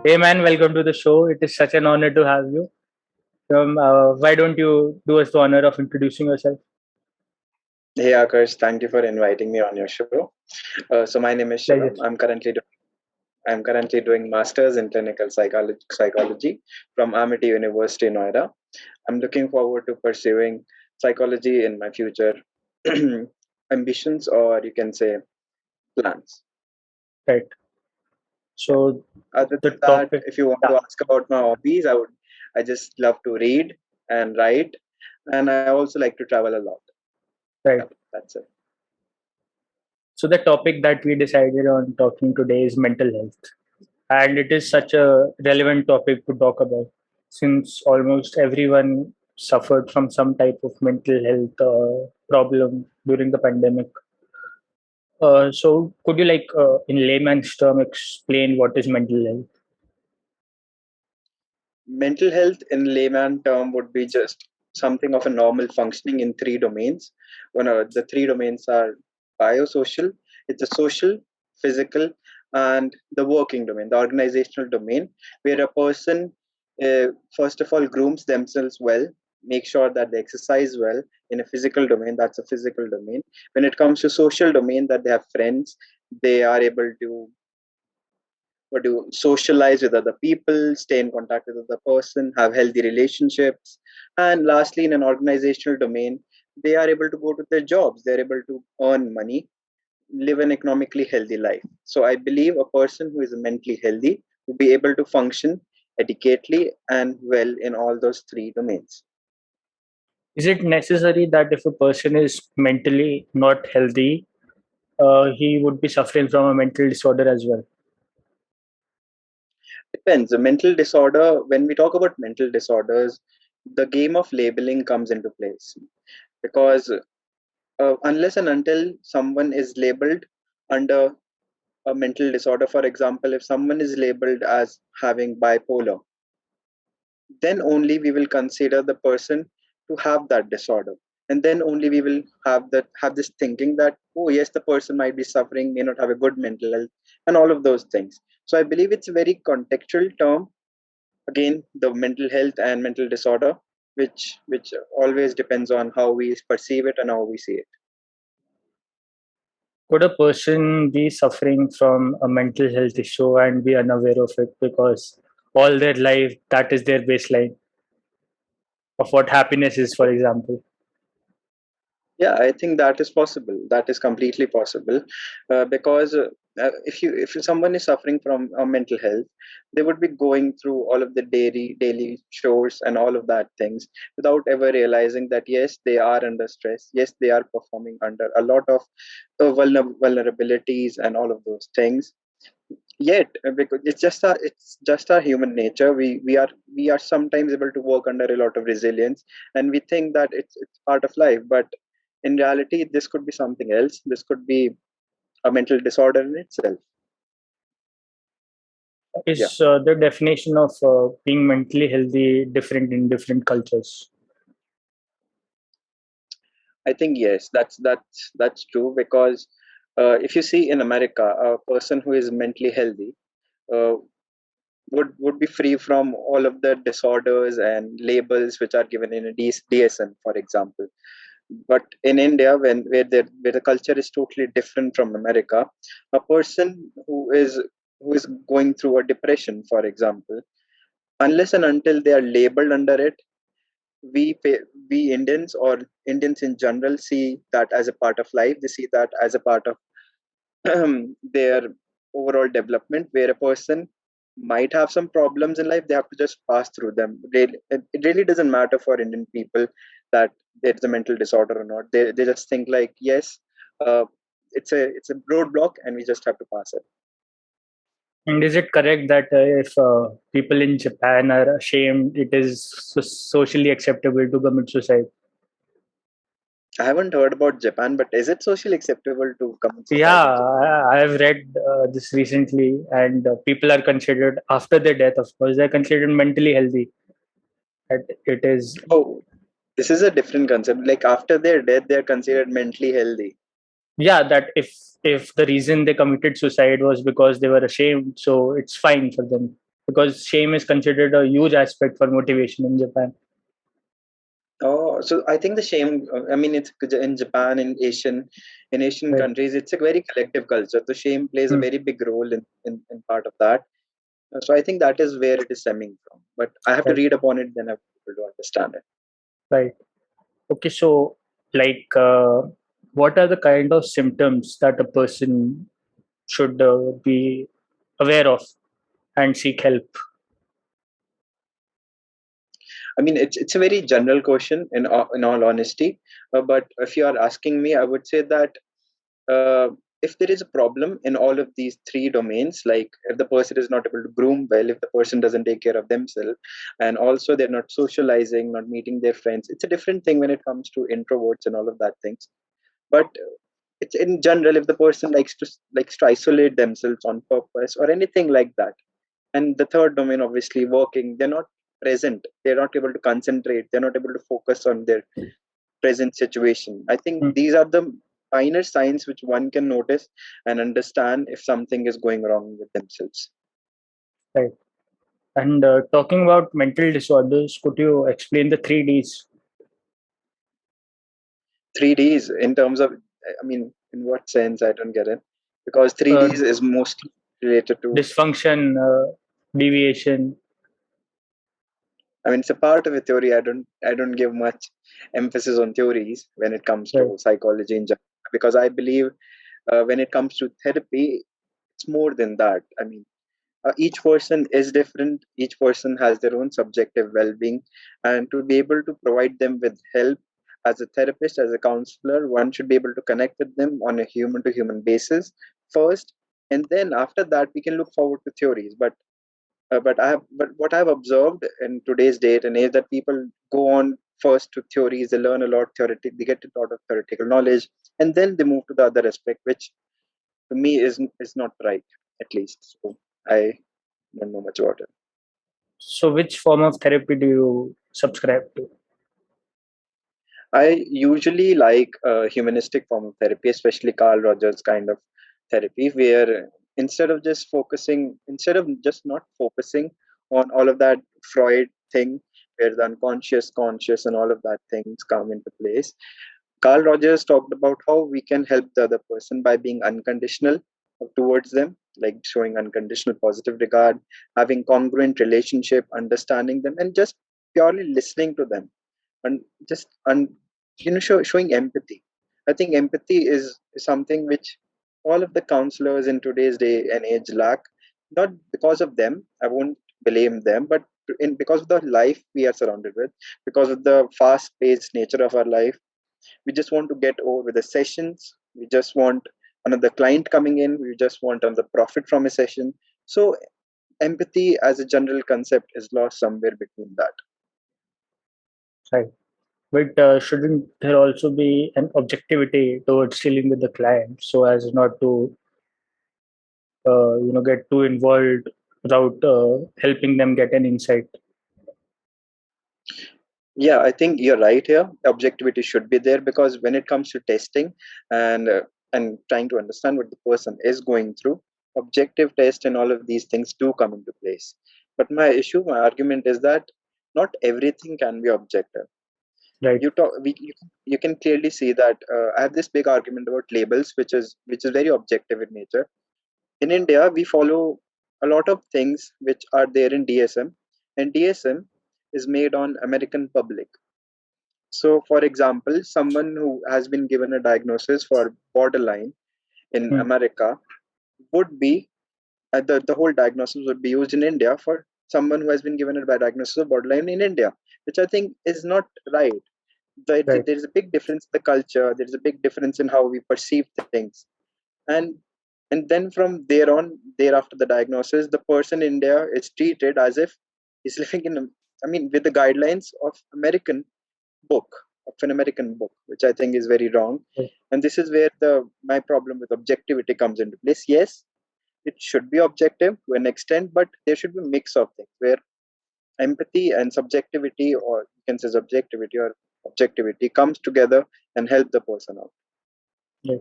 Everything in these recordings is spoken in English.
Hey man, welcome to the show. It is such an honor to have you. Why don't you do us the honor of introducing yourself? Hey Akash, thank you for inviting me on your show. So my name is Shivam. Pleasure. I'm currently doing masters in clinical psychology from Amity University, Noida. I'm looking forward to pursuing psychology in my future ambitions, or you can say plans. Right. Yeah. So Other the than that, topic, if you want yeah, to ask about my hobbies, I just love to read and write, and I also like to travel a lot. right. Yeah, that's it. So the topic that we decided on talking today is mental health, and it is such a relevant topic to talk about since almost everyone suffered from some type of mental health problem during the pandemic. So could you in layman's term explain what is mental health? Mental health in layman term would be just something of a normal functioning in three domains. The three domains are biosocial, it's a social, physical, and the working domain, the organizational domain, where a person, first of all, grooms themselves well, make sure that they exercise well in a physical domain, that's a physical domain. When it comes to social domain, that they have friends, they are able to socialize with other people, stay in contact with other person, have healthy relationships, and lastly, in an organizational domain, they are able to go to their jobs, they're able to earn money, live an economically healthy life. So I believe a person who is mentally healthy will be able to function adequately and well in all those three domains. Is it necessary that if a person is mentally not healthy, he would be suffering from a mental disorder as well? Depends. A mental disorder, when we talk about mental disorders, the game of labeling comes into place because unless and until someone is labeled under a mental disorder, for example, if someone is labeled as having bipolar, then only we will consider the person to have that disorder, and then only we will have this thinking that, oh yes, the person might be suffering, may not have a good mental health, and all of those things. So I believe it's a very contextual term, again, the mental health and mental disorder, which always depends on how we perceive it and how we see it. Could a person be suffering from a mental health issue and be unaware of it because all their life that is their baseline of what happiness is, for example? Yeah, I think that is possible. That is completely possible, because if someone is suffering from mental health, they would be going through all of the daily chores and all of that things without ever realizing that yes, they are under stress. Yes, they are performing under a lot of vulnerabilities and all of those things. Yet, because it's just our human nature, we are sometimes able to work under a lot of resilience, and we think that it's part of life, but in reality this could be something else. This could be a mental disorder in itself. Yeah, Is the definition of being mentally healthy different in different cultures? I think yes, that's true, because if you see in America, a person who is mentally healthy uh, would be free from all of the disorders and labels which are given in a DSM, for example. But in India, where the culture is totally different from America, a person who is going through a depression, for example, unless and until they are labeled under it, we Indians, or Indians in general, see that as a part of life. They see that as a part of their overall development, where a person might have some problems in life, they have to just pass through them. It really doesn't matter for Indian people that there's a mental disorder or not. They just think like, yes, uh, it's a roadblock and we just have to pass it. And is it correct that if people in Japan are ashamed, it is socially acceptable to commit suicide? I haven't heard about Japan, but is it socially acceptable to commit Yeah, suicide in Japan? I have read this recently, and people are considered after their death. Of course, they're considered mentally healthy. That it is, Oh, this is a different concept. Like after their death, they are considered mentally healthy. yeah. That if the reason they committed suicide was because they were ashamed, so it's fine for them. because shame is considered a huge aspect for motivation in Japan. Oh, so I think the shame. I mean, it's in Japan, in Asian Right. countries, it's a very collective culture. The shame plays a Hmm. very big role in part of that. So I think that is where it is stemming from. But I have to Right. read upon it, then I have to be able to understand it. Right. Okay. So, like, what are the kind of symptoms that a person should be aware of and seek help? I mean, it's a very general question in all honesty. But if you are asking me, I would say that uh, if there is a problem in all of these three domains, like if the person is not able to groom well, if the person doesn't take care of themselves, and also they're not socializing, not meeting their friends, it's a different thing when it comes to introverts and all of that things. But it's in general, if the person likes to isolate themselves on purpose or anything like that. And the third domain, obviously, working, they're not present, they're not able to concentrate, they're not able to focus on their present situation. I think Hmm. these are the minor signs which one can notice and understand if something is going wrong with themselves. Right. And talking about mental disorders, could you explain the 3Ds? 3Ds in terms of, I mean, in what sense? I don't get it. Because Uh, 3Ds is mostly related to, Dysfunction, deviation. I mean, it's a part of a theory. I don't give much emphasis on theories when it comes Right. to psychology in general, because I believe when it comes to therapy, it's more than that. I mean, each person is different. Each person has their own subjective well-being, and to be able to provide them with help as a therapist, as a counselor, one should be able to connect with them on a human-to-human basis first, and then after that we can look forward to theories. But what I've observed in today's date and age that people go on first to theories, they learn a lot theoretic, they get a lot of theoretical knowledge, and then they move to the other aspect, which to me is not right, at least. So I don't know much about it. So, which form of therapy do you subscribe to? I usually like a humanistic form of therapy, especially Carl Rogers kind of therapy, where instead of just not focusing on all of that Freud thing, where the unconscious, conscious, and all of that things come into place. Carl Rogers talked about how we can help the other person by being unconditional towards them, like showing unconditional positive regard, having congruent relationship, understanding them, and just purely listening to them, and just showing empathy. I think empathy is something which all of the counselors in today's day and age lack, not because of them, I won't blame them, but because of the life we are surrounded with, because of the fast paced nature of our life. We just want to get over with the sessions, we just want another client coming in, we just want another profit from a session. So empathy as a general concept is lost somewhere between that. Right. But shouldn't there also be an objectivity towards dealing with the client so as not to, get too involved without helping them get an insight? Yeah, I think you're right here. Objectivity should be there, because when it comes to testing and trying to understand what the person is going through, objective test and all of these things do come into place. But my argument is that not everything can be objective. Right. You can clearly see that I have this big argument about labels, which is very objective in nature. In India, we follow a lot of things which are there in DSM, and DSM is made on American public. So, for example, someone who has been given a diagnosis for borderline in Hmm. America would be the whole diagnosis would be used in India for someone who has been given a diagnosis of borderline in India, which I think is not right. Right. There's a big difference in the culture. There's a big difference in how we perceive things, and then from there on, thereafter the diagnosis, the person in India is treated as if he's living in, I mean, with the guidelines of book an American book, which I think is very wrong. Right. And this is where the my problem with objectivity comes into place. Yes, it should be objective to an extent, but there should be a mix of things where empathy and subjectivity, or you can say subjectivity or objectivity, comes together and help the person out. Right.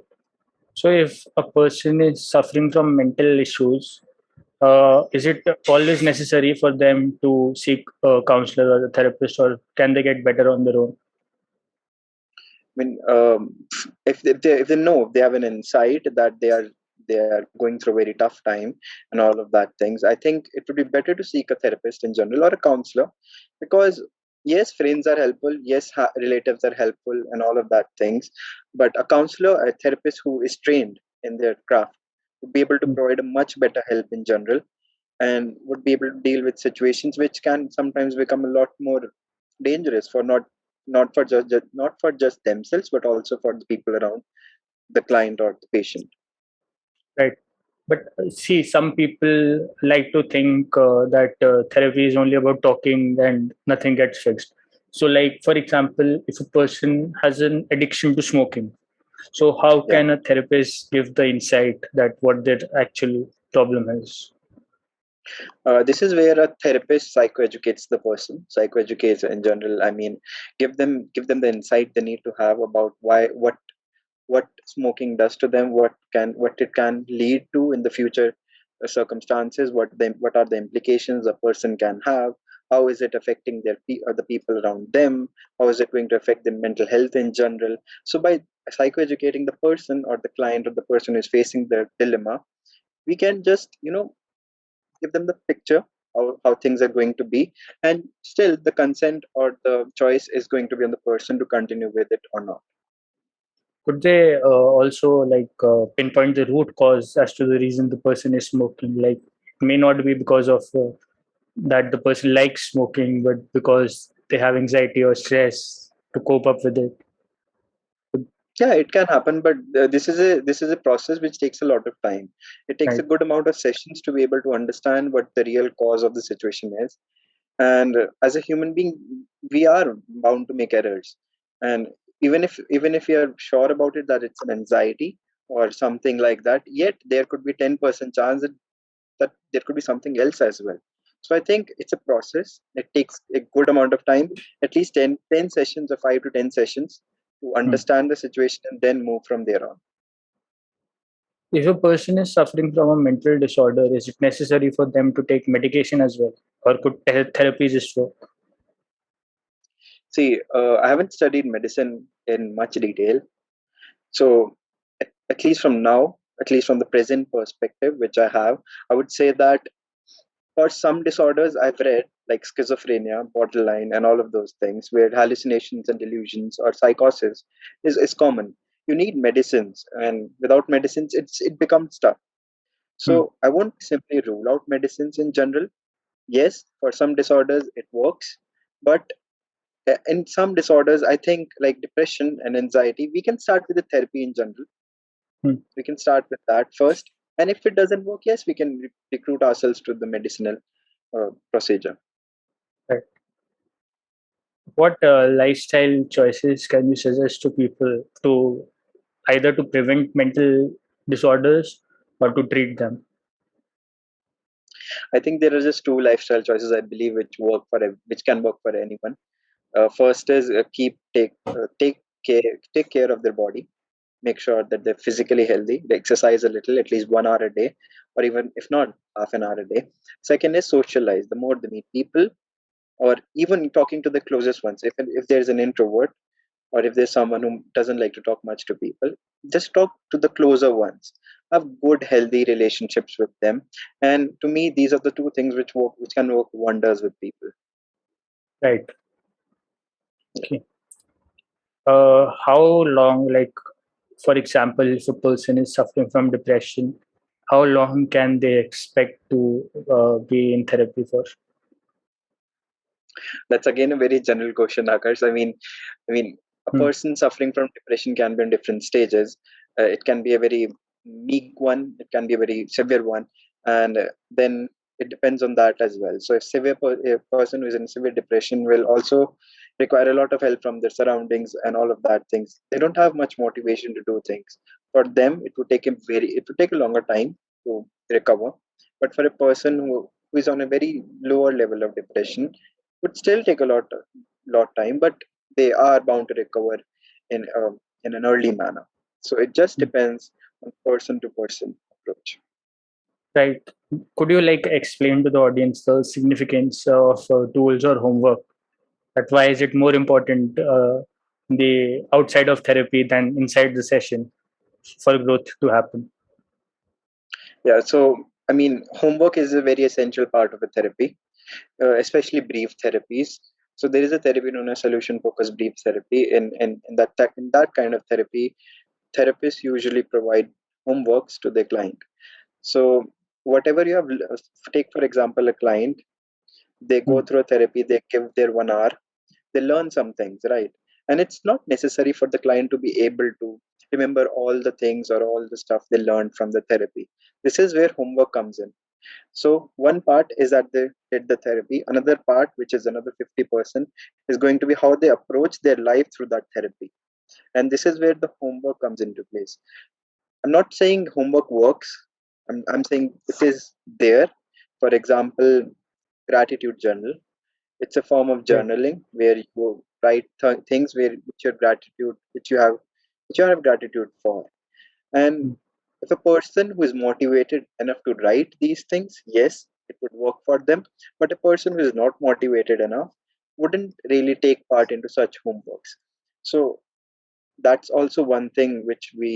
So, if a person is suffering from mental issues, Is it always necessary for them to seek a counselor or a therapist, or can they get better on their own? I mean, if they know, if they have an insight that they are going through a very tough time and all of that things, I think it would be better to seek a therapist in general or a counselor, because yes, friends are helpful, yes, relatives are helpful, and all of that things, but a counselor, a therapist who is trained in their craft, would be able to Mm. provide a much better help in general, and would be able to deal with situations which can sometimes become a lot more dangerous for not for just themselves, but also for the people around the client or the patient. Right. But see, some people like to think that therapy is only about talking and nothing gets fixed. So, like, for example, if a person has an addiction to smoking, so how Yeah. can a therapist give the insight that what their actual problem is? This is where a therapist psychoeducates the person, psychoeducates in general. I mean, give them the insight they need to have about why what smoking does to them, what it can lead to in the future circumstances, what are the implications a person can have, how is it affecting or the people around them, how is it going to affect their mental health in general. So by psychoeducating the person or the client or the person who is facing the dilemma, we can just give them the picture how things are going to be, and still the consent or the choice is going to be on the person to continue with it or not. Could they also like pinpoint the root cause as to the reason the person is smoking? Like, it may not be because of that the person likes smoking, but because they have anxiety or stress to cope up with it. Yeah, it can happen, but this is a process which takes a lot of time. It takes a Right. good amount of sessions to be able to understand what the real cause of the situation is. And as a human being, we are bound to make errors. And even if we are sure about it that it's an anxiety or something like that, yet there could be 10% chance that there could be something else as well. So I think it's a process. It takes a good amount of time, at least 10 sessions or 5 to 10 sessions, to Hmm. understand the situation and then move from there on. If a person is suffering from a mental disorder, is it necessary for them to take medication as well, or could therapy just work? See, I haven't studied medicine in much detail. So, at least from now, at least from the present perspective, which I have, I would say that for some disorders I've read, like schizophrenia, borderline, and all of those things, where hallucinations and delusions or psychosis is common. You need medicines, and without medicines, it becomes tough. Hmm. So I won't simply rule out medicines in general. Yes, for some disorders it works, but in some disorders, I think like depression and anxiety, we can start with the therapy in general. Hmm. We can start with that first, and if it doesn't work, yes, we can recruit ourselves to the medicinal procedure. Right. What lifestyle choices can you suggest to people to either to prevent mental disorders or to treat them? I think there are just two lifestyle choices I believe which can work for anyone. First is take care of their body. Make sure that they're physically healthy. They exercise a little, at least 1 hour a day, or even if not, half an hour a day. Second is socialize. The more they meet people, or even talking to the closest ones. If there's an introvert, or if there's someone who doesn't like to talk much to people, just talk to the closer ones. Have good, healthy relationships with them. And to me, these are the two things which can work wonders with people. Right. Okay. How long, like, for example, if a person is suffering from depression, how long can they expect to be in therapy for? That's again a very general question, Akash. I mean, a Hmm. person suffering from depression can be in different stages. It can be a very meek one, it can be a very severe one, and then it depends on that as well. So, a person who is in severe depression will also require a lot of help from their surroundings and all of that things. They don't have much motivation to do things. For them, it would take a longer time to recover. But for a person who is on a very lower level of depression, would still take a lot time, but they are bound to recover in an early manner. So it just Hmm. depends on person to person approach. Right. Could you like explain to the audience the significance of tools or homework? That why is it more important the outside of therapy than inside the session for growth to happen? Yeah, so I mean, homework is a very essential part of a therapy, especially brief therapies. So there is a therapy known as solution focused brief therapy. In that kind of therapy, therapists usually provide homeworks to their client. So whatever you have, take for example a client, they go Hmm. through a therapy, they give their 1 hour, they learn some things, right? And it's not necessary for the client to be able to remember all the things or all the stuff they learned from the therapy. This is where homework comes in. So one part is that they did the therapy. Another part, which is another 50%, is going to be how they approach their life through that therapy. And this is where the homework comes into place. I'm not saying homework works. I'm saying it is there. For example, gratitude journal. It's a form of Right. journaling where you write things which your gratitude, which you have gratitude for. And Hmm. if a person who is motivated enough to write these things, yes, it would work for them. But a person who is not motivated enough wouldn't really take part into such homeworks. So that's also one thing which we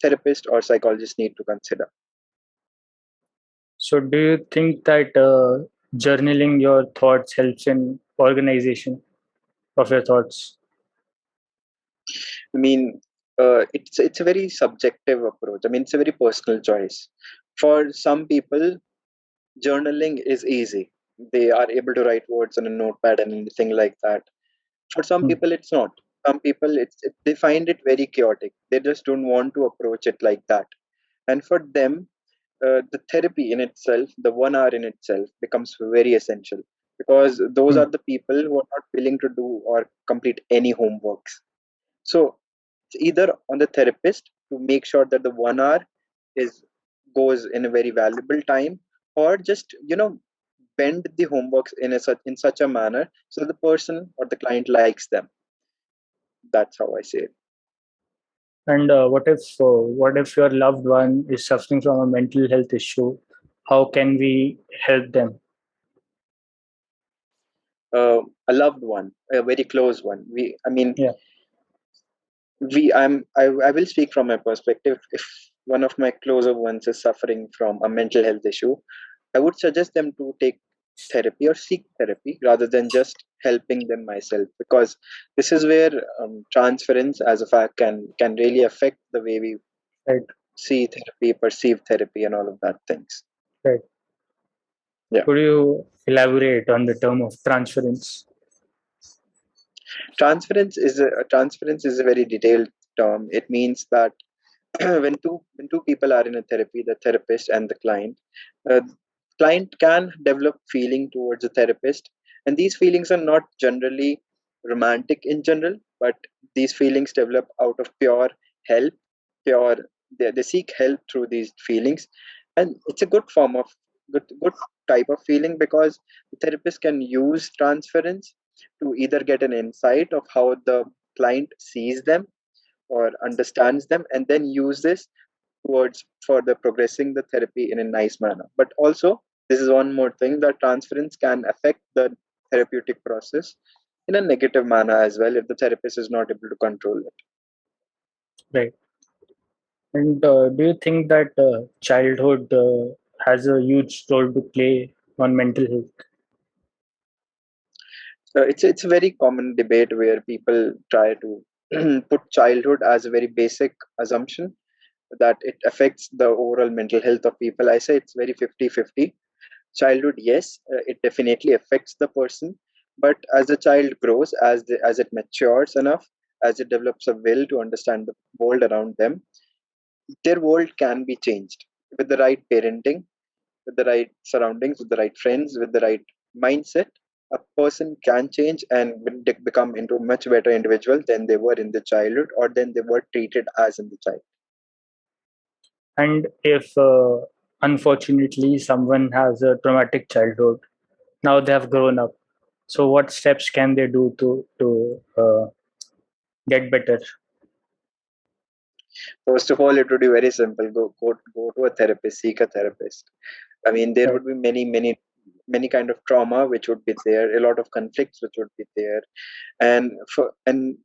therapists or psychologists need to consider. So, do you think that journaling your thoughts helps in organization of your thoughts? I mean, it's a very subjective approach. I mean, it's a very personal choice. For some people, journaling is easy. They are able to write words on a notepad and anything like that. For some Hmm. people, it's not. Some people, they find it very chaotic. They just don't want to approach it like that. And for them, the therapy in itself, the 1 hour in itself, becomes very essential because those Hmm. are the people who are not willing to do or complete any homeworks. So it's either on the therapist to make sure that the 1 hour is goes in a very valuable time, or just bend the homeworks in such a manner so the person or the client likes them. That's how I say it. And what if your loved one is suffering from a mental health issue? How can we help them? A loved one, a very close one. I mean, Yeah. I will speak from my perspective. If one of my closer ones is suffering from a mental health issue, I would suggest them to take therapy or seek therapy rather than just helping them myself, because this is where transference as a fact can really affect the way we Right. see therapy, perceive therapy, and all of that things. Right. Yeah, Could you elaborate on the term of transference? transference is a very detailed term. It means that when two people are in a therapy, the therapist and the uh, client can develop feeling towards the therapist, and these feelings are not generally romantic in general, but these feelings develop out of pure help, pure they seek help through these feelings, and it's a good form of good type of feeling because the therapist can use transference to either get an insight of how the client sees them or understands them, and then use this towards further progressing the therapy in a nice manner. But also, this is one more thing, that transference can affect the therapeutic process in a negative manner as well if the therapist is not able to control it. Right. And do you think that childhood has a huge role to play on mental health? It's a very common debate where people try to put childhood as a very basic assumption that it affects the overall mental health of people. I say it's very 50-50. Childhood, yes, it definitely affects the person, but as the child grows, as it matures enough, as it develops a will to understand the world around them, their world can be changed with the right parenting, with the right surroundings, with the right friends, with the right mindset. A person can change and become into a much better individual than they were in the childhood or than they were treated as in the child. And if unfortunately someone has a traumatic childhood, now they have grown up. So what steps can they do to get better? First of all, it would be very simple. Go to a therapist, seek a therapist. I mean, there Right. would be many kind of trauma which would be there, a lot of conflicts which would be there, and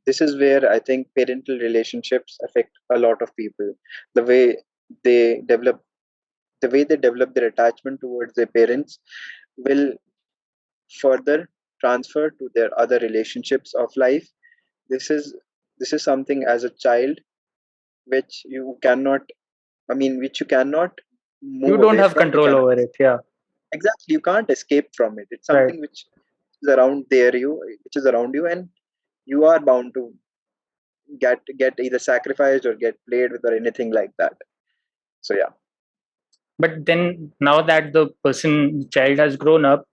this is where I think parental relationships affect a lot of people. The way they develop, their attachment towards their parents will further transfer to their other relationships of life. This is this is something as a child which you cannot, I mean, which you cannot You move don't away have from. You control cannot over it. Yeah. exactly. You can't escape from it. It's Right. something which is around there. Which is around you, and you are bound to get either sacrificed or get played with or anything like that. So yeah, But then now that the child has grown up,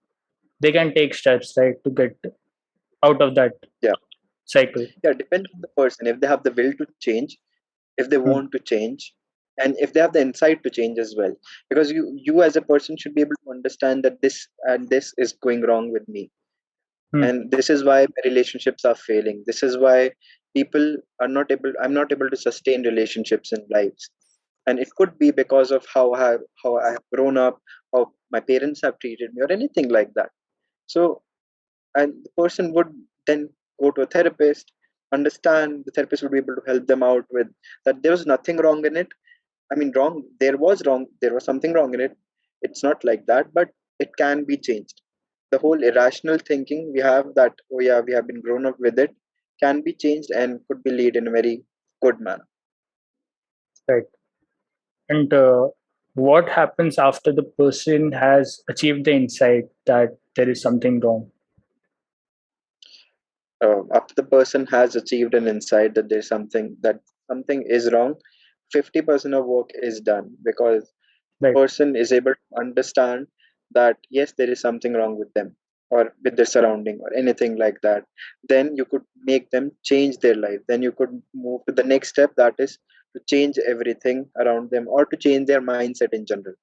they can take steps, right, to get out of that yeah, cycle. yeah. Depends on the person if they have the will to change, if they Hmm. want to change, and if they have the insight to change as well. Because you as a person should be able to understand that this and this is going wrong with me, Hmm. and this is why my relationships are failing. This is why people are not able. I'm not able to sustain relationships in lives, and it could be because of how I have grown up, how my parents have treated me, or anything like that. So, and the person would then go to a therapist, understand. The therapist would be able to help them out with that. There was nothing wrong in it. I mean, wrong. There was wrong. There was something wrong in it. It's not like that, but it can be changed. The whole irrational thinking we have that, oh yeah, we have been grown up with it, can be changed and could be lead in a very good manner. Right. And what happens after the person has achieved the insight that there is something wrong? After the person has achieved an insight that something is wrong, 50% of work is done because the Right. person is able to understand that yes, there is something wrong with them or with their surrounding or anything like that. Then you could make them change their life. Then you could move to the next step, that is to change everything around them or to change their mindset in general.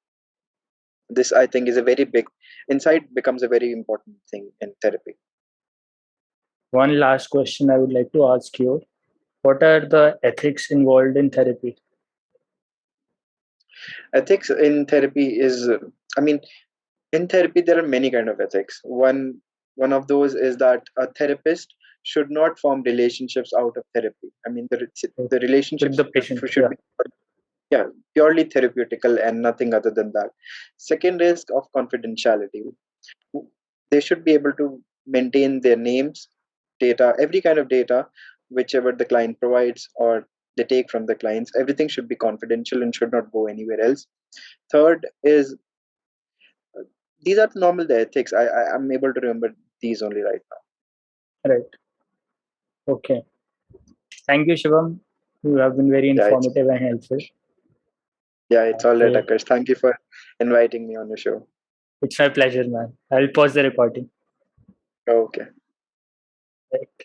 This I think is a very big insight, becomes a very important thing in therapy. One last question I would like to ask you. What are the ethics involved in therapy? Ethics in therapy is, I mean, in therapy there are many kind of ethics. One of those is that a therapist should not form relationships out of therapy. I mean, Right. the With relationships the patient? should Yeah. be, yeah, purely therapeutical and nothing other than that. Second is of confidentiality. They should be able to maintain their names, data, every kind of data, whichever the client provides or they take from the clients. Everything should be confidential and should not go anywhere else. Third is, these are the normal the ethics. I'm able to remember these only right now. Right. Okay. Thank you, Shivam. You have been very Yeah, it's informative and helpful. it's all right, So Akash. Thank you for inviting me on the show. it's my pleasure, man. I'll pause the recording. Okay. Right.